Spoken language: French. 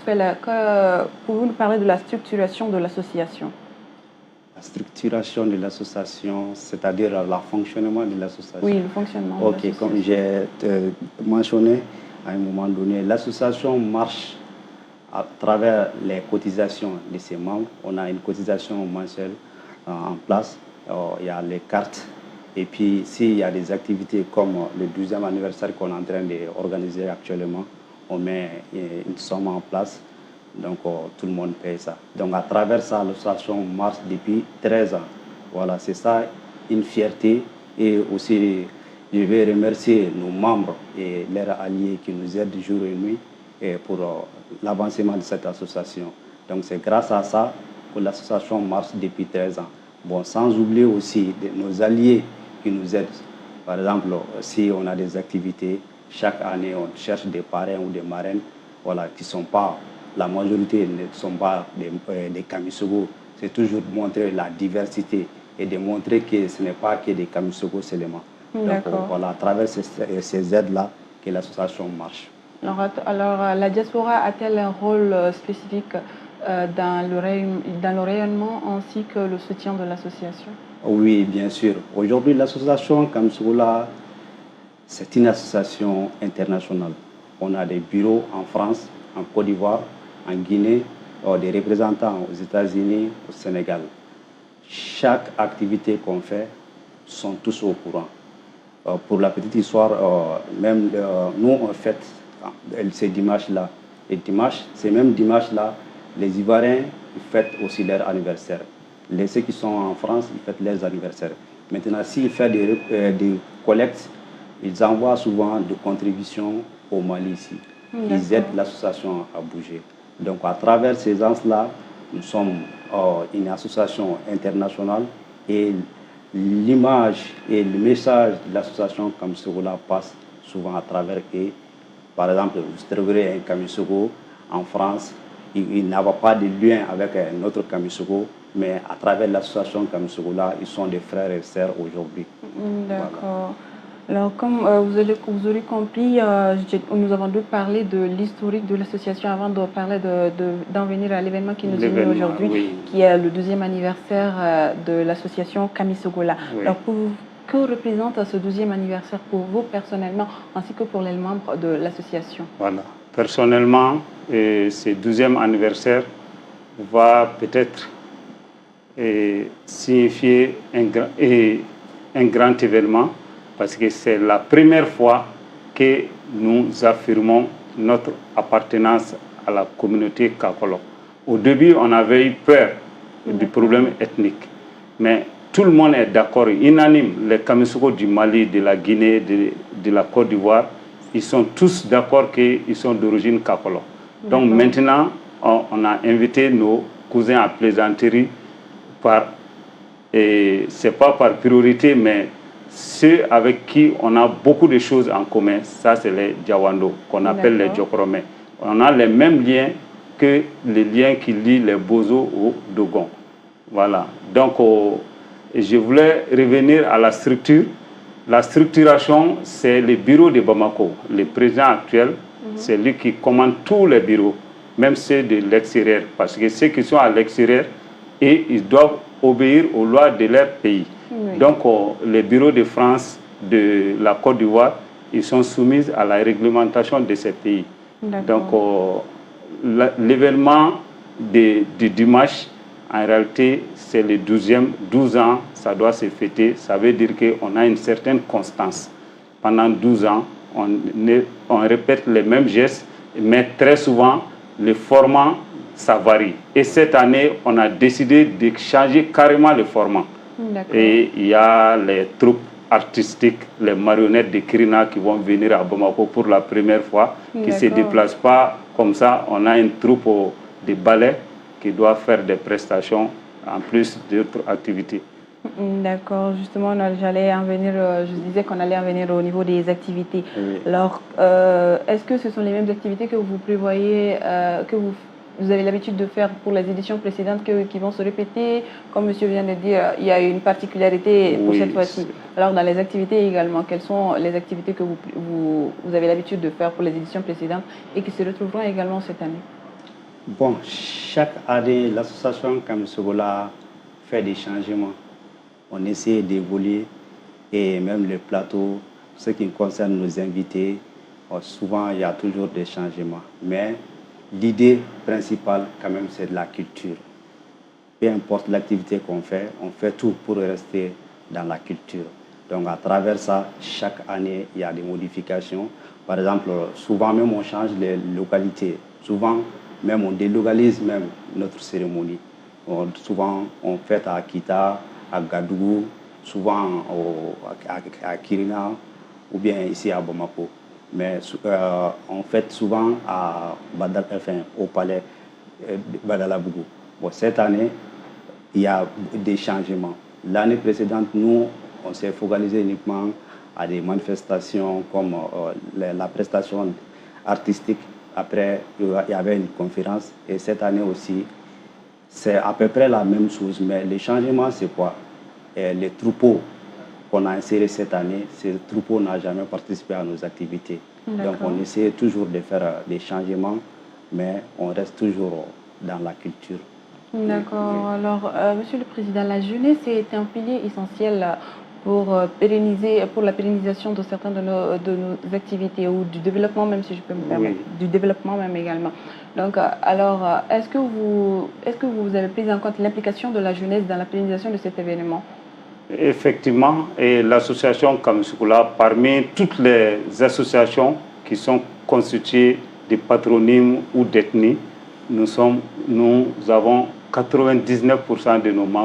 Pouvez-vous nous parler de la structuration de l'association? La structuration de l'association, c'est-à-dire le fonctionnement de l'association. Oui, le fonctionnement. Ok, comme j'ai mentionné à un moment donné, l'association marche à travers les cotisations de ses membres. On a une cotisation mensuelle en place. Il y a les cartes. Et puis, s'il y a des activités comme le 12e anniversaire qu'on est en train d'organiser actuellement, on met une somme en place. Donc, tout le monde paye ça. Donc, à travers ça, l'association marche depuis 13 ans. Voilà, c'est ça une fierté. Et aussi, je vais remercier nos membres et leurs alliés qui nous aident jour et nuit pour l'avancement de cette association. Donc, c'est grâce à ça que l'association marche depuis 13 ans. Bon, sans oublier aussi nos alliés qui nous aident. Par exemple, si on a des activités, chaque année, on cherche des parrains ou des marraines, voilà, qui ne sont pas, la majorité ne sont pas des Kamisogo. C'est toujours de montrer la diversité et de montrer que ce n'est pas que des Kamisogo seulement. Donc, voilà, à travers ces aides-là que l'association marche. Alors, la diaspora a-t-elle un rôle spécifique dans le rayonnement ainsi que le soutien de l'association? Oui, bien sûr. Aujourd'hui, l'association Kamisogola, c'est une association internationale. On a des bureaux en France, en Côte d'Ivoire, en Guinée, des représentants aux États-Unis, au Sénégal. Chaque activité qu'on fait, sont tous au courant. Pour la petite histoire, même nous, on fête ces dimanches-là. Et dimanche, ces mêmes dimanches-là, les Ivoiriens fêtent aussi leur anniversaire. Ceux qui sont en France, ils fêtent leurs anniversaires. Maintenant, s'ils font des collectes, ils envoient souvent des contributions au Mali ici. Ils aident l'association à bouger. Donc, à travers ces gens-là, nous sommes une association internationale et l'image et le message de l'association Kamisogola passe souvent à travers eux. Par exemple, vous trouverez un Kamisogo en France, il n'a pas de lien avec un autre Kamisogo, mais à travers l'association Kamisogola, ils sont des frères et sœurs aujourd'hui. D'accord. Voilà. Alors, comme vous aurez compris, nous avons dû parler de l'historique de l'association avant de parler d'en venir à l'événement qui nous unit aujourd'hui, oui, qui est le 12e anniversaire de l'association Kamisogola. Oui. Alors, que représente ce 12e anniversaire pour vous personnellement, ainsi que pour les membres de l'association? Voilà. Personnellement, ce 12e anniversaire va peut-être signifier un grand événement, parce que c'est la première fois que nous affirmons notre appartenance à la communauté Kakolo. Au début, on avait eu peur du problème ethnique, mais tout le monde est d'accord, unanime. Les Kamisogo du Mali, de la Guinée, de la Côte d'Ivoire, ils sont tous d'accord qu'ils sont d'origine Kakolo. Donc maintenant, on a invité nos cousins à plaisanterie c'est pas par priorité, mais ceux avec qui on a beaucoup de choses en commun, ça c'est les Diawando, qu'on appelle les Djokromé. On a les mêmes liens que les liens qui lient les Bozo au Dogon. Voilà. Donc, je voulais revenir à la structure. La structuration, c'est le bureau de Bamako. Le président actuel, c'est lui qui commande tous les bureaux, même ceux de l'extérieur. Parce que ceux qui sont à l'extérieur, ils doivent obéir aux lois de leur pays. Oui. Donc, les bureaux de France, de la Côte d'Ivoire, ils sont soumis à la réglementation de ces pays. Donc, l'événement du dimanche, en réalité, c'est le 12 ans, ça doit se fêter. Ça veut dire qu'on a une certaine constance. Pendant 12 ans, on répète les mêmes gestes, mais très souvent, le format, ça varie. Et cette année, on a décidé de changer carrément le format. Et il y a les troupes artistiques, les marionnettes de Kirina qui vont venir à Bamako pour la première fois, qui ne se déplacent pas comme ça. On a une troupe de ballet qui doit faire des prestations en plus d'autres activités. D'accord, justement, j'allais en venir, je disais qu'on allait en venir au niveau des activités. Oui. Alors, est-ce que ce sont les mêmes activités que vous prévoyez, que vous avez l'habitude de faire pour les éditions précédentes qui vont se répéter? Comme monsieur vient de dire, il y a une particularité pour cette fois-ci. Alors, dans les activités également, quelles sont les activités que vous avez l'habitude de faire pour les éditions précédentes et qui se retrouveront également cette année? Bon, chaque année, l'association Kamsogola fait des changements. On essaie d'évoluer et même les plateaux, ce qui concerne nos invités, souvent il y a toujours des changements. Mais l'idée principale, quand même, c'est de la culture. Peu importe l'activité qu'on fait, on fait tout pour rester dans la culture. Donc à travers ça, chaque année, il y a des modifications. Par exemple, souvent même on change les localités. Souvent même on délocalise même notre cérémonie. Souvent on fait à Kita, à Gadougou, souvent à Kirina ou bien ici à Bamako. Mais on fait souvent à au palais Badalabougou. Bon, cette année, il y a des changements. L'année précédente, nous, on s'est focalisé uniquement à des manifestations comme la prestation artistique. Après, il y avait une conférence. Et cette année aussi, c'est à peu près la même chose. Mais les changements, c'est quoi? Les troupeaux qu'on a insérés cette année, ces troupeaux n'ont jamais participé à nos activités. Donc, on essaie toujours de faire des changements, mais on reste toujours dans la culture. D'accord. Alors, Monsieur le Président, la jeunesse est un pilier essentiel pour la pérennisation de certaines de nos activités ou du développement, même si je peux me permettre, du développement même également. Donc, alors, est-ce que vous avez pris en compte l'implication de la jeunesse dans la pérennisation de cet événement? Effectivement, et l'association Kamsogola, parmi toutes les associations qui sont constituées de patronymes ou d'ethnies, nous avons 99% de nos membres